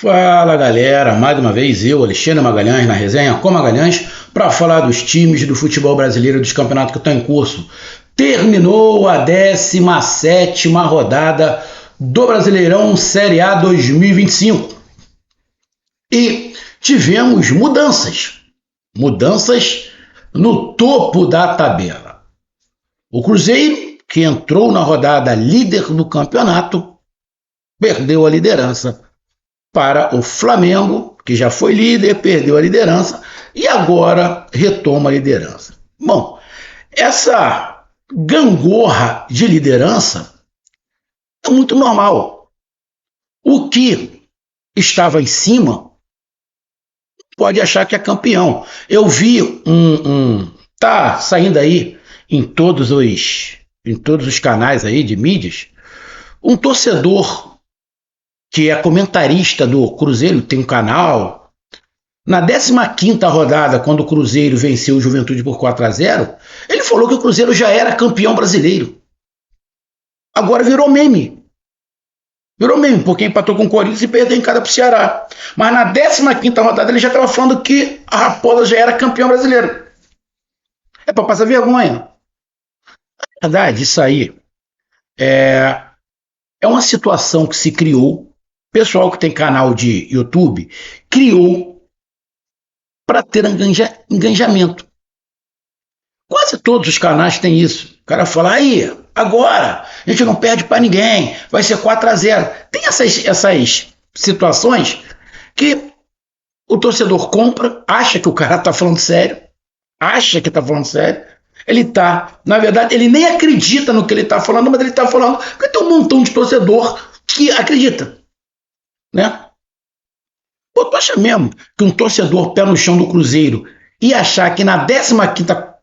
Fala galera, mais uma vez eu, Alexandre Magalhães, na resenha com Magalhães, para falar dos times do futebol brasileiro dos campeonatos que estão em curso. Terminou a 17ª rodada do Brasileirão Série A 2025 e tivemos mudanças no topo da tabela. O Cruzeiro, que entrou na rodada líder do campeonato, perdeu a liderança para o Flamengo, que já foi líder, perdeu a liderança e agora retoma a liderança. Bom, essa gangorra de liderança é muito normal. O que estava em cima pode achar que é campeão. Eu vi tá saindo aí em todos os canais aí de mídias, um torcedor que é comentarista do Cruzeiro, tem um canal. Na 15ª rodada, quando o Cruzeiro venceu o Juventude por 4-0, ele falou que o Cruzeiro já era campeão brasileiro. Agora virou meme. Porque empatou com o Corinthians e perdeu em casa para o Ceará. Mas na 15ª rodada ele já estava falando que a Raposa já era campeão brasileiro. É para passar vergonha. Na verdade, isso aí é uma situação que se criou. Pessoal que tem canal de YouTube criou para ter engajamento. Quase todos os canais têm isso. O cara fala, aí, agora, a gente não perde para ninguém, vai ser 4-0. Tem essas situações que o torcedor compra, acha que o cara está falando sério, ele tá, na verdade, ele nem acredita no que ele está falando, mas ele está falando porque tem um montão de torcedor que acredita. Né? Pô, tu acha mesmo que um torcedor pé no chão do Cruzeiro ia achar que na 15ª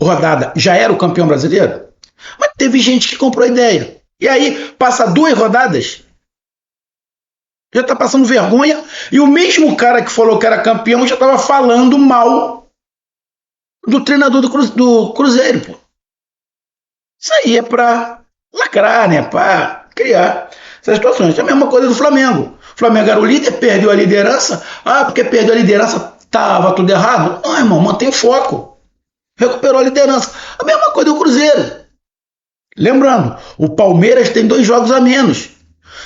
rodada já era o campeão brasileiro? Mas teve gente que comprou a ideia. E aí, passa 2 rodadas, já tá passando vergonha, e o mesmo cara que falou que era campeão já tava falando mal do treinador do Cruzeiro, pô. Isso aí é pra lacrar, né? Pra criar essas situações. É a mesma coisa do Flamengo. O Flamengo era o líder, perdeu a liderança. Ah, porque perdeu a liderança, estava tudo errado. Não, irmão, mantém o foco. Recuperou a liderança. A mesma coisa do Cruzeiro. Lembrando, o Palmeiras tem 2 jogos a menos.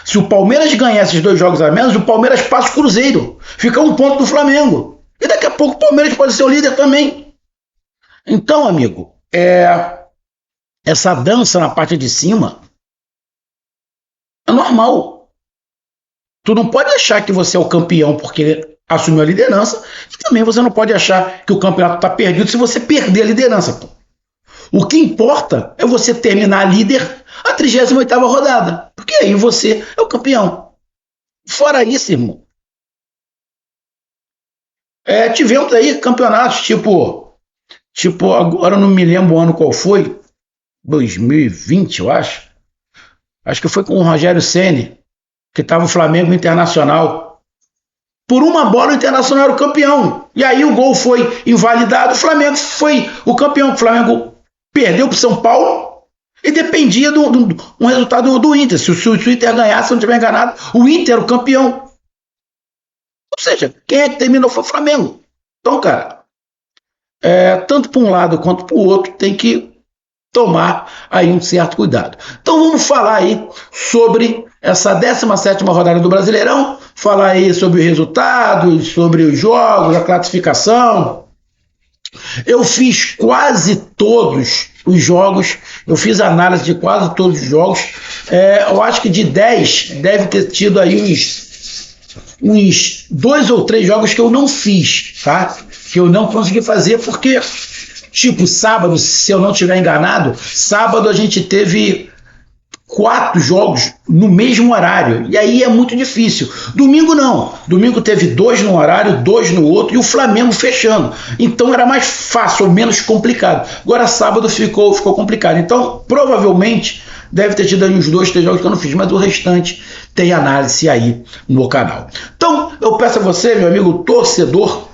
Se o Palmeiras ganhar esses 2 jogos a menos, o Palmeiras passa o Cruzeiro. Fica 1 ponto do Flamengo. E daqui a pouco o Palmeiras pode ser o líder também. Então, amigo, essa dança na parte de cima é normal. Tu não pode achar que você é o campeão porque assumiu a liderança, e também você não pode achar que o campeonato está perdido se você perder a liderança. Pô. O que importa é você terminar líder a 38ª rodada, porque aí você é o campeão. Fora isso, irmão, tivemos aí campeonatos tipo, agora eu não me lembro o ano qual foi, 2020, eu acho. Acho que foi com o Rogério Ceni, que estava o Flamengo Internacional. Por uma bola, o Internacional era o campeão. E aí o gol foi invalidado, o Flamengo foi o campeão. O Flamengo perdeu para o São Paulo e dependia do resultado do Inter. Se o Inter ganhasse, se não tiver enganado, o Inter era o campeão. Ou seja, quem é que terminou foi o Flamengo. Então, cara, tanto para um lado quanto para o outro, tem que tomar aí um certo cuidado. Então vamos falar aí sobre essa 17ª rodada do Brasileirão, falar aí sobre os resultados, sobre os jogos, a classificação. Eu fiz quase todos os jogos, eu fiz análise de quase todos os jogos. Eu acho que de 10 deve ter tido aí uns 2 ou 3 jogos que eu não fiz, tá? Que eu não consegui fazer porque, tipo, sábado, se eu não estiver enganado, sábado a gente teve 4 jogos no mesmo horário, e aí é muito difícil. Domingo não, domingo teve 2 num horário, 2 no outro, e o Flamengo fechando, então era mais fácil, menos complicado. Agora sábado ficou complicado, então provavelmente deve ter tido aí uns 2, 3 jogos que eu não fiz, mas o restante tem análise aí no canal. Então eu peço a você, meu amigo torcedor,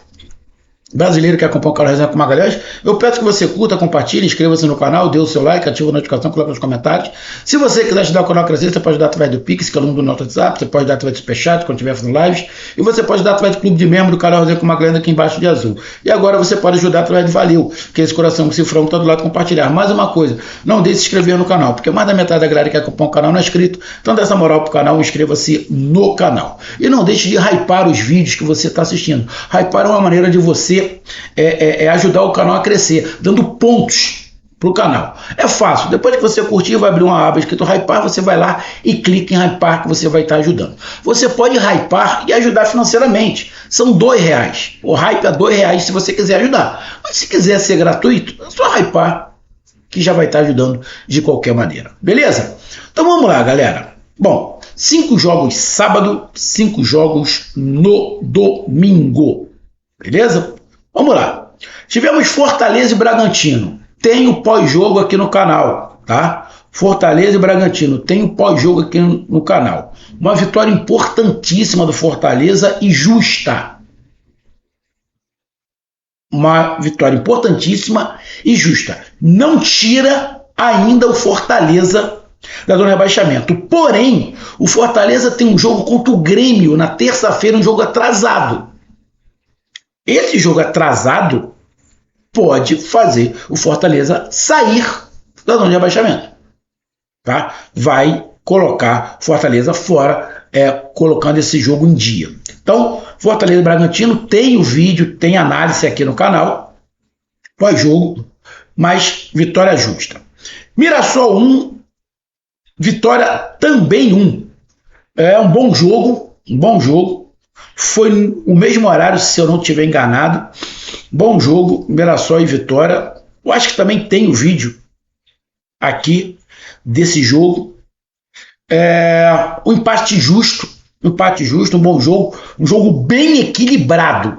brasileiro que acompanha o canal Resenha com Magalhães, eu peço que você curta, compartilhe, inscreva-se no canal, dê o seu like, ative a notificação, coloque nos comentários. Se você quiser ajudar o canal a crescer, você pode ajudar através do Pix, que é o número do nosso WhatsApp, você pode ajudar através do Superchat, quando estiver fazendo lives, e você pode ajudar através do clube de membro do canal Resenha com Magalhães, aqui embaixo de azul. E agora você pode ajudar através do Valeu, que é esse coração com cifrão que está do lado compartilhar. Mais uma coisa, não deixe de se inscrever no canal, porque mais da metade da galera que acompanha o canal não é inscrito, então dê essa moral pro canal, inscreva-se no canal. E não deixe de hypar os vídeos que você está assistindo. Hypar é uma maneira de você ajudar o canal a crescer, dando pontos para o canal. É fácil, depois que você curtir, vai abrir uma aba escrito hypar, você vai lá e clica em hypar que você vai estar ajudando. Você pode hypar e ajudar financeiramente, são R$2. O hype é R$2 se você quiser ajudar, mas se quiser ser gratuito, é só hypar que já vai estar ajudando de qualquer maneira, beleza? Então vamos lá, galera. Bom, 5 jogos sábado, 5 jogos no domingo, beleza? Vamos lá. Tivemos Fortaleza e Bragantino. Tem o pós-jogo aqui no canal, tá? Fortaleza e Bragantino. Tem o pós-jogo aqui no canal. Uma vitória importantíssima do Fortaleza e justa. Uma vitória importantíssima e justa. Não tira ainda o Fortaleza da zona de rebaixamento. Porém, o Fortaleza tem um jogo contra o Grêmio na terça-feira, um jogo atrasado. Esse jogo atrasado pode fazer o Fortaleza sair da zona de rebaixamento. Tá? Vai colocar Fortaleza fora, colocando esse jogo em dia. Então, Fortaleza e Bragantino tem o vídeo, tem análise aqui no canal, pós-jogo, mas vitória justa. Mirassol 1, Vitória também 1. É um bom jogo, um bom jogo. Foi o mesmo horário, se eu não estiver enganado. Bom jogo, Mirassol e Vitória. Eu acho que também tem o vídeo aqui desse jogo. Um empate justo, um bom jogo, um jogo bem equilibrado.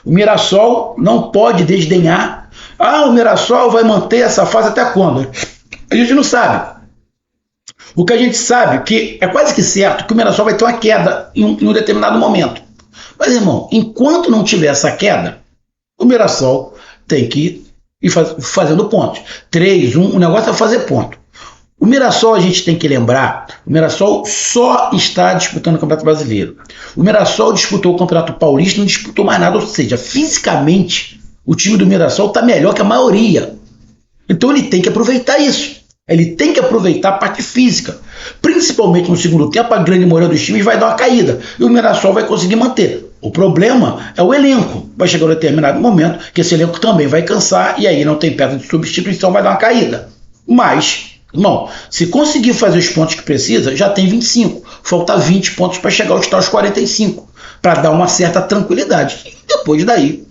O Mirassol não pode desdenhar. O Mirassol vai manter essa fase até quando? A gente não sabe. O que a gente sabe que é quase que certo que o Mirassol vai ter uma queda em um determinado momento. Mas, irmão, enquanto não tiver essa queda, o Mirassol tem que ir fazendo pontos. 3-1, o negócio é fazer ponto. O Mirassol, a gente tem que lembrar, o Mirassol só está disputando o Campeonato Brasileiro. O Mirassol disputou o Campeonato Paulista, não disputou mais nada, ou seja, fisicamente, o time do Mirassol está melhor que a maioria. Então ele tem que aproveitar isso. Ele tem que aproveitar a parte física. Principalmente no segundo tempo, a grande maioria dos times vai dar uma caída. E o Mirassol vai conseguir manter. O problema é o elenco. Vai chegar um determinado momento que esse elenco também vai cansar e aí não tem peça de substituição, vai dar uma caída. Mas, irmão, se conseguir fazer os pontos que precisa, já tem 25. Falta 20 pontos para chegar aos 45. Para dar uma certa tranquilidade. E depois daí,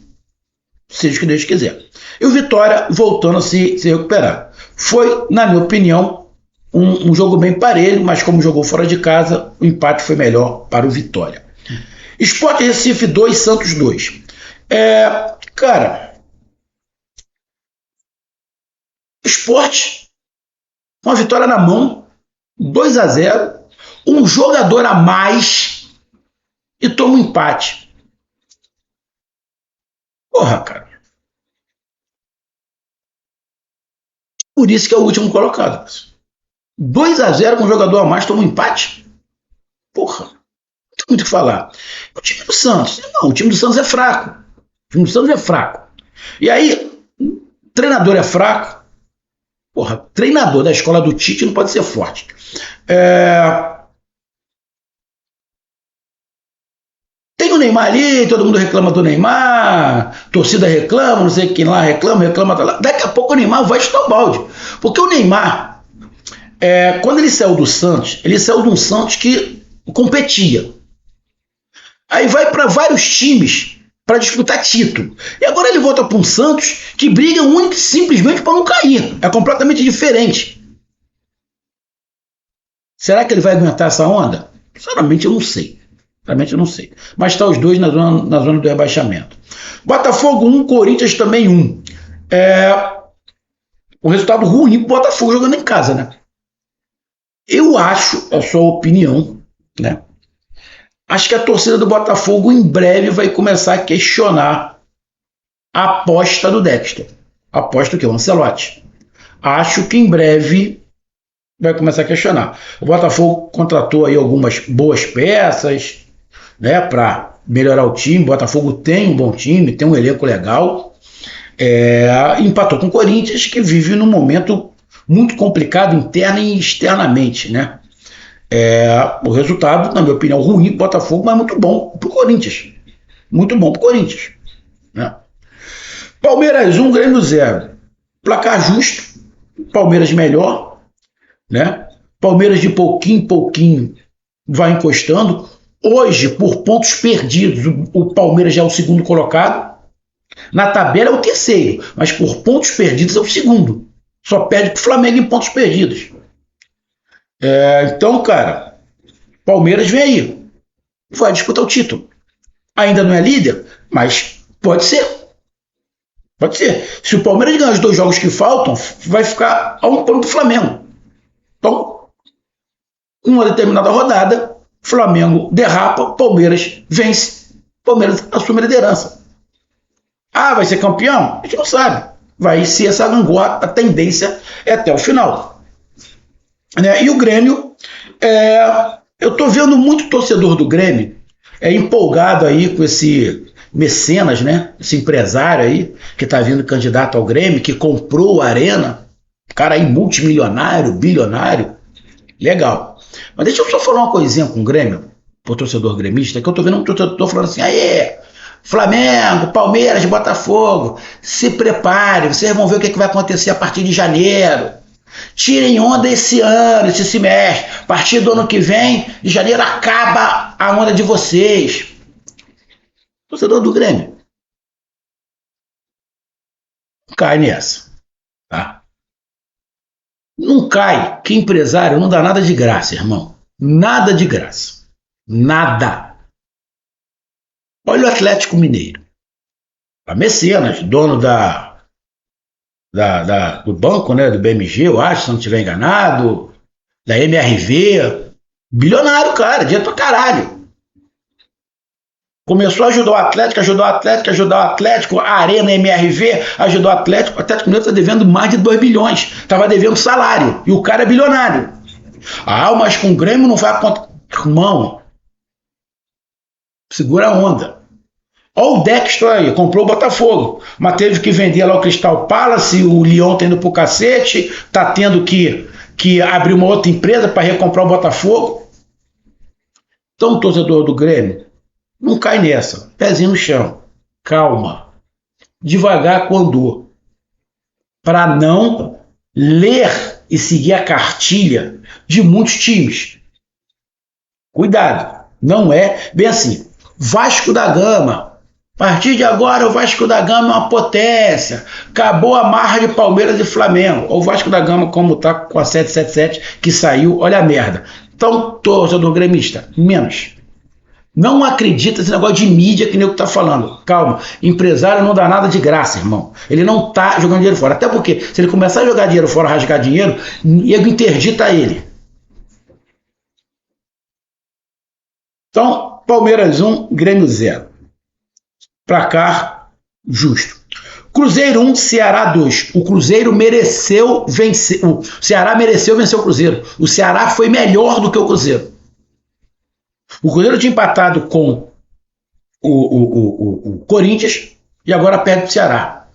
seja o que Deus quiser. E o Vitória voltando a se recuperar. Foi, na minha opinião, um jogo bem parelho, mas como jogou fora de casa, o empate foi melhor para o Vitória. Sport Recife 2, Santos 2. Cara, Sport, uma vitória na mão, 2-0, um jogador a mais e toma um empate. Porra, cara. Por isso que é o último colocado. 2-0 com um jogador a mais, toma um empate? Porra, não tem muito o que falar. O time do Santos, não, o time do Santos é fraco. O time do Santos é fraco. E aí, o treinador é fraco. Porra, treinador da escola do Tite não pode ser forte. Tem o Neymar ali, todo mundo reclama do Neymar, torcida reclama, não sei quem lá reclama tá lá. Daqui a pouco o Neymar vai chutar o balde. Porque o Neymar, quando ele saiu do Santos, ele saiu de um Santos que competia. Aí vai para vários times para disputar título. E agora ele volta para um Santos que briga única e simplesmente para não cair. É completamente diferente. Será que ele vai aguentar essa onda? Sinceramente, eu não sei. Mas está os dois na zona do rebaixamento. Botafogo 1, Corinthians também 1. Um resultado ruim para o Botafogo jogando em casa, né? Eu acho, é a sua opinião, né? acho que a torcida do Botafogo em breve vai começar a questionar a aposta do Dexter. Aposta que é o Ancelotti. Acho que em breve vai começar a questionar. O Botafogo contratou aí algumas boas peças, né, para melhorar o time. O Botafogo tem um bom time, tem um elenco legal. Empatou com o Corinthians, que vive num momento muito complicado interna e externamente, né? O resultado, na minha opinião, ruim para o Botafogo, mas muito bom para o Corinthians. Muito bom para o Corinthians, né? Palmeiras 1, Grêmio 0. Placar justo. Palmeiras melhor, né? Palmeiras de pouquinho em pouquinho vai encostando. Hoje, por pontos perdidos, o Palmeiras já é o segundo colocado. Na tabela é o terceiro, mas por pontos perdidos é o segundo. Só perde para o Flamengo em pontos perdidos. Então, cara, Palmeiras vem aí. Vai disputar o título. Ainda não é líder, mas pode ser. Pode ser. Se o Palmeiras ganhar os 2 jogos que faltam, vai ficar a 1 ponto do Flamengo. Então, uma determinada rodada, Flamengo derrapa, Palmeiras vence, Palmeiras assume a liderança. Vai ser campeão? A gente não sabe. Vai ser essa gangorra, a tendência é até o final. Né? E o Grêmio, eu tô vendo muito torcedor do Grêmio empolgado aí com esse mecenas, né? Esse empresário aí que tá vindo candidato ao Grêmio, que comprou a Arena, cara aí multimilionário, bilionário, legal. Mas deixa eu só falar uma coisinha com o Grêmio, pro torcedor gremista, que eu tô vendo um torcedor falando assim, Flamengo, Palmeiras, Botafogo, se prepare, vocês vão ver o que vai acontecer a partir de janeiro. Tirem onda esse ano, esse semestre. A partir do ano que vem, de janeiro, acaba a onda de vocês. Torcedor do Grêmio, não cai nessa. Tá? Não cai, que empresário não dá nada de graça, irmão. Nada de graça. Nada. Olha o Atlético Mineiro. A Mecenas, dono do banco, né, do BMG, eu acho, se não estiver enganado, da MRV, bilionário, cara, dinheiro pra caralho. Começou a ajudar o Atlético, a Arena MRV ajudou o Atlético Mineiro está devendo mais de 2 bilhões, estava devendo salário, e o cara é bilionário. Mas com o Grêmio não vai acontecer. Irmão, segura a onda. Olha o Dexter aí, comprou o Botafogo, mas teve que vender lá o Crystal Palace, o Lyon tá indo pro cacete, tá tendo que abrir uma outra empresa para recomprar o Botafogo. Então, torcedor do Grêmio, não cai nessa, pezinho no chão, calma, devagar com andor, para não ler e seguir a cartilha de muitos times. Cuidado, não é bem assim. Vasco da Gama, a partir de agora o Vasco da Gama é uma potência, acabou a marra de Palmeiras e Flamengo. O Vasco da Gama, como tá com a 777 que saiu, olha a merda. Então, torcedor gremista, menos. Não acredita nesse negócio de mídia que o nego tá falando. Calma, empresário não dá nada de graça, irmão. Ele não tá jogando dinheiro fora. Até porque, se ele começar a jogar dinheiro fora, rasgar dinheiro, nego interdita ele. Então, Palmeiras 1, Grêmio 0. Placar justo. Cruzeiro 1, Ceará 2. O Cruzeiro mereceu vencer. O Ceará mereceu vencer o Cruzeiro. O Ceará foi melhor do que o Cruzeiro. O Cruzeiro tinha empatado com o Corinthians e agora perde o Ceará.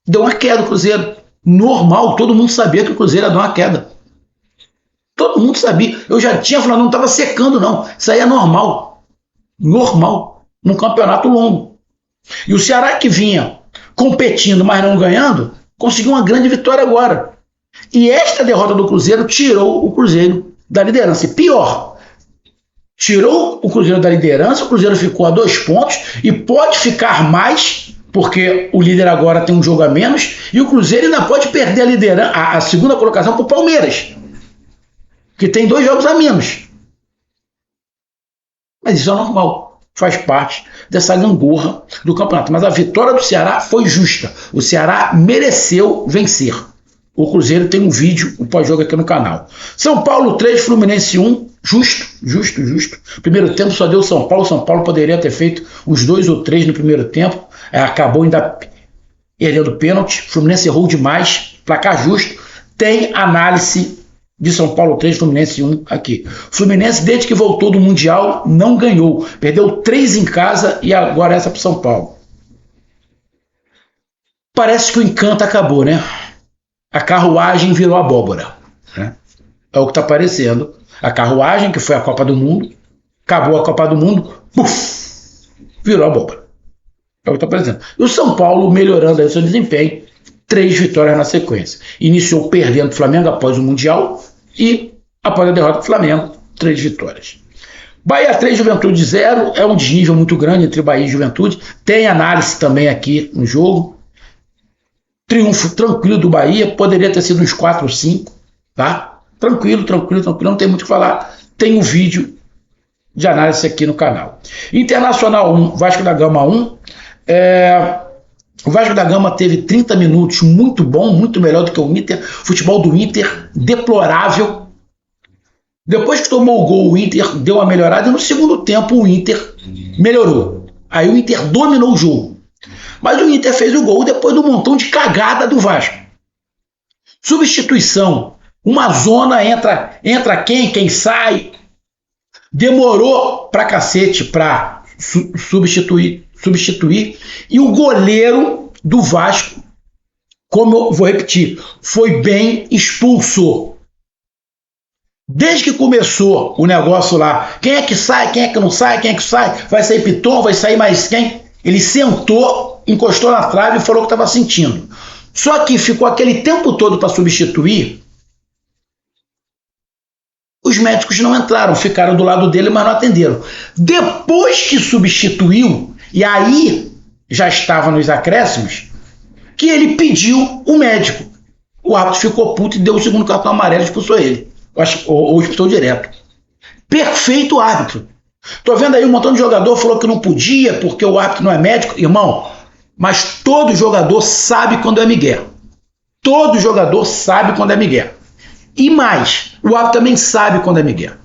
Deu uma queda o Cruzeiro. Normal, todo mundo sabia que o Cruzeiro ia dar uma queda. Todo mundo sabia. Eu já tinha falado, não estava secando não. Isso aí é normal. Normal. Num campeonato longo. E o Ceará, que vinha competindo, mas não ganhando, conseguiu uma grande vitória agora. E esta derrota do Cruzeiro tirou o Cruzeiro da liderança. E pior, tirou o Cruzeiro da liderança, o Cruzeiro ficou a 2 pontos e pode ficar mais, porque o líder agora tem um jogo a menos, e o Cruzeiro ainda pode perder a liderança, a segunda colocação para o Palmeiras, que tem 2 jogos a menos. Mas isso é normal. Faz parte dessa gangorra do campeonato. Mas a vitória do Ceará foi justa. O Ceará mereceu vencer. O Cruzeiro tem um vídeo, um pós-jogo aqui no canal. São Paulo 3, Fluminense 1. Justo, justo, justo. Primeiro tempo só deu São Paulo poderia ter feito uns 2 ou 3 no primeiro tempo, acabou ainda perdendo pênalti, Fluminense errou demais, placar justo, tem análise de São Paulo 3, Fluminense 1 aqui. Fluminense, desde que voltou do Mundial, não ganhou, perdeu 3 em casa e agora essa para São Paulo. Parece que o encanto acabou, né? A carruagem virou abóbora, né? É o que está parecendo. A carruagem, que foi a Copa do Mundo, acabou a Copa do Mundo, puf, virou abóbora. É o que está parecendo. E o São Paulo melhorando aí o seu desempenho, 3 vitórias na sequência. Iniciou perdendo o Flamengo após o Mundial e, após a derrota do Flamengo, 3 vitórias. Bahia 3, Juventude 0, é um desnível muito grande entre Bahia e Juventude. Tem análise também aqui no jogo. Triunfo tranquilo do Bahia, poderia ter sido uns 4 ou 5, tá? Tranquilo, não tem muito o que falar. Tem um vídeo de análise aqui no canal. Internacional 1, Vasco da Gama 1. O Vasco da Gama teve 30 minutos muito bom, muito melhor do que o Inter. Futebol do Inter, deplorável. Depois que tomou o gol, o Inter deu uma melhorada e no segundo tempo o Inter melhorou. Aí o Inter dominou o jogo. Mas o Inter fez o gol depois do montão de cagada do Vasco. Substituição. Uma zona, entra quem sai. Demorou pra cacete pra substituir. E o goleiro do Vasco, como eu vou repetir, foi bem expulso. Desde que começou o negócio lá, quem é que sai, quem é que não sai, quem é que sai, vai sair Piton, vai sair mais quem? Ele sentou, encostou na trave e falou que estava sentindo. Só que ficou aquele tempo todo para substituir. Os médicos não entraram, ficaram do lado dele, mas não atenderam. Depois que substituiu, e aí já estava nos acréscimos, que ele pediu o médico. O árbitro ficou puto e deu o segundo cartão amarelo e expulsou ele. Ou expulsou direto. Perfeito árbitro. Tô vendo aí um montão de jogador falou que não podia porque o árbitro não é médico. Irmão, mas todo jogador sabe quando é migué. Todo jogador sabe quando é migué. E mais, o árbitro também sabe quando é migué.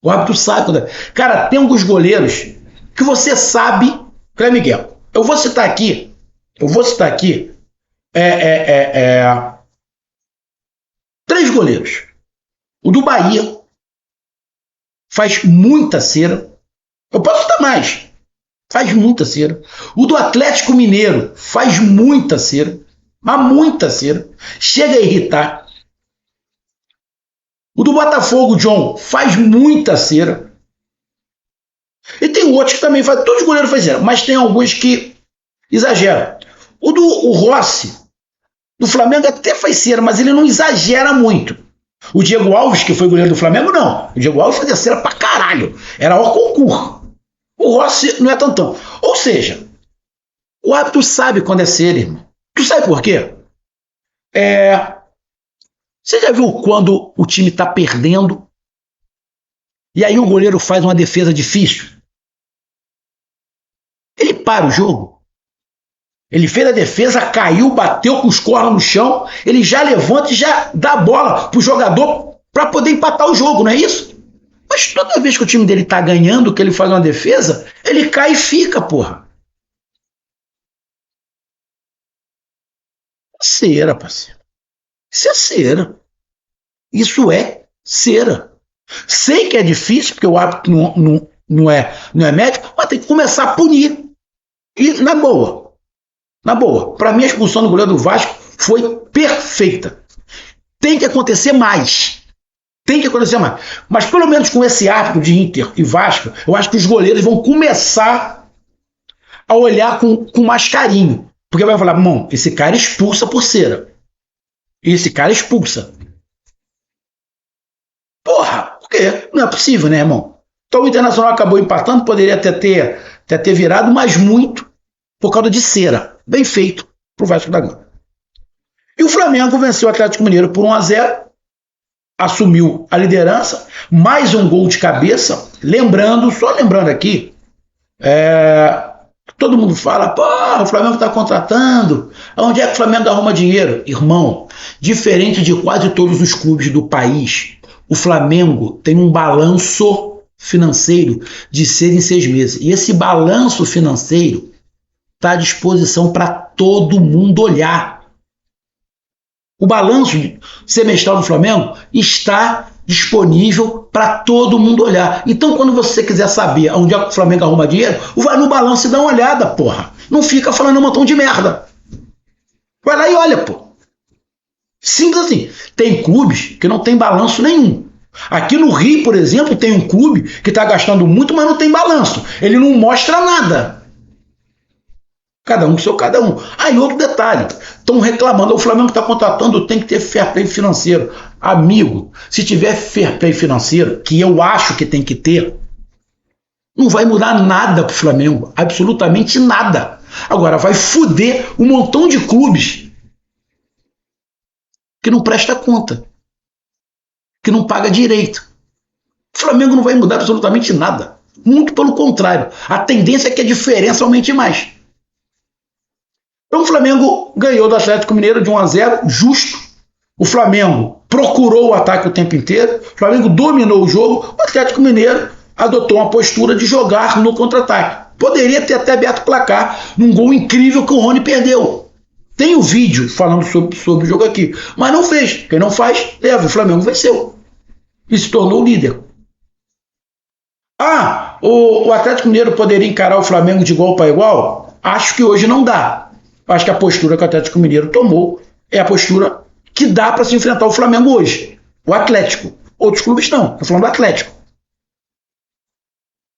O árbitro sabe quando é. Cara, tem alguns goleiros que você sabe que é migué. Eu vou citar aqui. Três goleiros. O do Bahia faz muita cera. Eu posso citar mais. Faz muita cera. O do Atlético Mineiro faz muita cera. Mas muita cera. Chega a irritar. O do Botafogo, John, faz muita cera. E tem outros que também faz. Todos os goleiros fazem cera. Mas tem alguns que exageram. O Rossi, do Flamengo, até faz cera, mas ele não exagera muito. O Diego Alves, que foi goleiro do Flamengo, não. O Diego Alves fazia cera pra caralho. Era o concurso. O Rossi não é tantão. Ou seja, o árbitro sabe quando é cera, irmão. Tu sabe por quê? Você já viu quando o time tá perdendo e aí o goleiro faz uma defesa difícil? Ele para o jogo. Ele fez a defesa, caiu, bateu com os cornos no chão, ele já levanta e já dá a bola pro jogador para poder empatar o jogo, não é isso? Mas toda vez que o time dele tá ganhando, que ele faz uma defesa, ele cai e fica, porra. Cera, parceiro. Isso é cera. Isso é cera. Sei que é difícil, porque o árbitro não é médico, mas tem que começar a punir. E na boa, para mim a expulsão do goleiro do Vasco foi perfeita. Tem que acontecer mais. Mas pelo menos com esse árbitro de Inter e Vasco, eu acho que os goleiros vão começar a olhar com mais carinho. Porque vai falar, irmão, esse cara expulsa por cera. Esse cara expulsa. Porra, porque não é possível, né, irmão? Então o Internacional acabou empatando, poderia até ter virado, mas muito por causa de cera. Bem feito pro Vasco da Gama. E o Flamengo venceu o Atlético Mineiro por 1-0, assumiu a liderança, mais um gol de cabeça. Só lembrando aqui, todo mundo fala, pô, o Flamengo está contratando, onde é que o Flamengo arruma dinheiro? Irmão, diferente de quase todos os clubes do país, o Flamengo tem um balanço financeiro de 6 em 6 meses. E esse balanço financeiro está à disposição para todo mundo olhar. O balanço semestral do Flamengo está disponível para todo mundo olhar. Então, quando você quiser saber onde é que o Flamengo arruma dinheiro, vai no balanço e dá uma olhada, porra. Não fica falando um montão de merda. Vai lá e olha, pô. Simples assim. Tem clubes que não tem balanço nenhum. Aqui no Rio, por exemplo, tem um clube que está gastando muito, mas não tem balanço. Ele não mostra nada. Cada um com seu cada um. Aí outro detalhe, estão reclamando, o Flamengo está contratando, tem que ter fair play financeiro. Amigo, se tiver fair play financeiro, que eu acho que tem que ter, não vai mudar nada para o Flamengo, absolutamente nada. Agora vai foder um montão de clubes que não presta conta, que não paga direito. O Flamengo não vai mudar absolutamente nada. Muito pelo contrário, a tendência é que a diferença aumente mais. Então o Flamengo ganhou do Atlético Mineiro de 1-0, justo. O Flamengo procurou o ataque o tempo inteiro, o Flamengo dominou o jogo, o Atlético Mineiro adotou uma postura de jogar no contra-ataque. Poderia ter até aberto o placar num gol incrível que o Rony perdeu. Tem o vídeo falando sobre o jogo aqui, mas não fez. Quem não faz, leva. O Flamengo venceu e se tornou líder. O Atlético Mineiro poderia encarar o Flamengo de igual para igual? Acho que hoje não dá. Acho que a postura que o Atlético Mineiro tomou é a postura que dá para se enfrentar o Flamengo hoje. O Atlético. Outros clubes não. Estou falando do Atlético.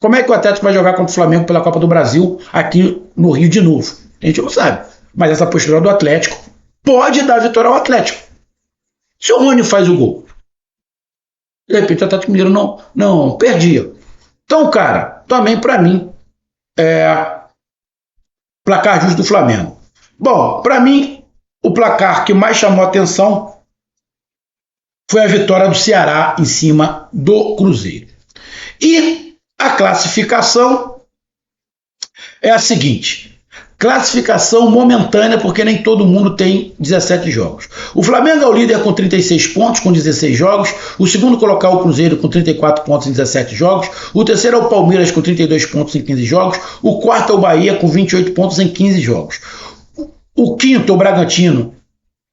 Como é que o Atlético vai jogar contra o Flamengo pela Copa do Brasil aqui no Rio de novo? A gente não sabe. Mas essa postura do Atlético pode dar vitória ao Atlético. Se o Rony faz o gol, de repente o Atlético Mineiro não perdia. Então, cara, também para mim placar justo do Flamengo. Bom, para mim, o placar que mais chamou a atenção foi a vitória do Ceará em cima do Cruzeiro. E a classificação é a seguinte. Classificação momentânea, porque nem todo mundo tem 17 jogos. O Flamengo é o líder com 36 pontos, com 16 jogos. O segundo colocado é o Cruzeiro com 34 pontos em 17 jogos. O terceiro é o Palmeiras com 32 pontos em 15 jogos. O quarto é o Bahia com 28 pontos em 15 jogos. O quinto é o Bragantino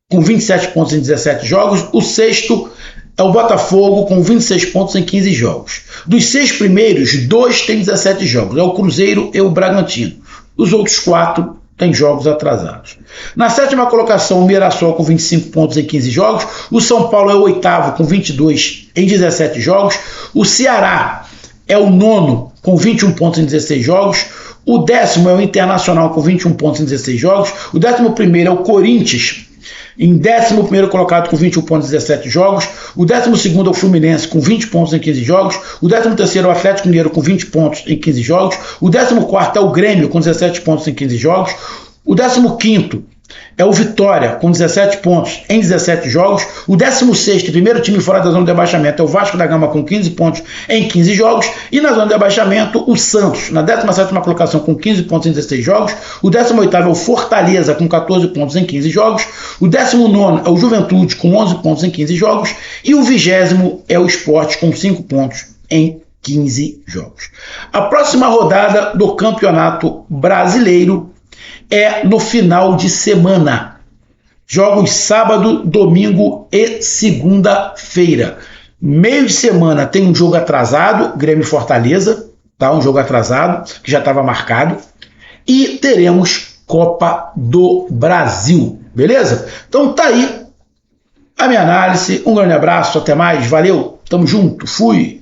com 27 pontos em 17 jogos. O sexto é o Botafogo com 26 pontos em 15 jogos. Dos 6 primeiros, 2 têm 17 jogos. É o Cruzeiro e o Bragantino. Os outros 4 têm jogos atrasados. Na sétima colocação, o Mirassol com 25 pontos em 15 jogos. O São Paulo é o oitavo com 22 em 17 jogos. O Ceará é o nono com 21 pontos em 16 jogos. O décimo é o Internacional com 21 pontos em 16 jogos. O 11º é o Corinthians, em 11º colocado com 21 pontos em 17 jogos. O 12º é o Fluminense com 20 pontos em 15 jogos. O 13º é o Atlético Mineiro com 20 pontos em 15 jogos. O 14º é o Grêmio com 17 pontos em 15 jogos. O 15º é o Vitória com 17 pontos em 17 jogos. O 16º, primeiro time fora da zona de rebaixamento, é o Vasco da Gama com 15 pontos em 15 jogos. E na zona de rebaixamento, o Santos, na 17ª colocação com 15 pontos em 16 jogos. O 18º é o Fortaleza com 14 pontos em 15 jogos. O 19º é o Juventude com 11 pontos em 15 jogos. E o 20º é o Sport com 5 pontos em 15 jogos. A próxima rodada do Campeonato Brasileiro é no final de semana. Jogos sábado, domingo e segunda-feira. Meio de semana tem um jogo atrasado, Grêmio e Fortaleza, tá? Um jogo atrasado, que já estava marcado. E teremos Copa do Brasil, beleza? Então tá aí a minha análise. Um grande abraço, até mais, valeu, tamo junto, fui!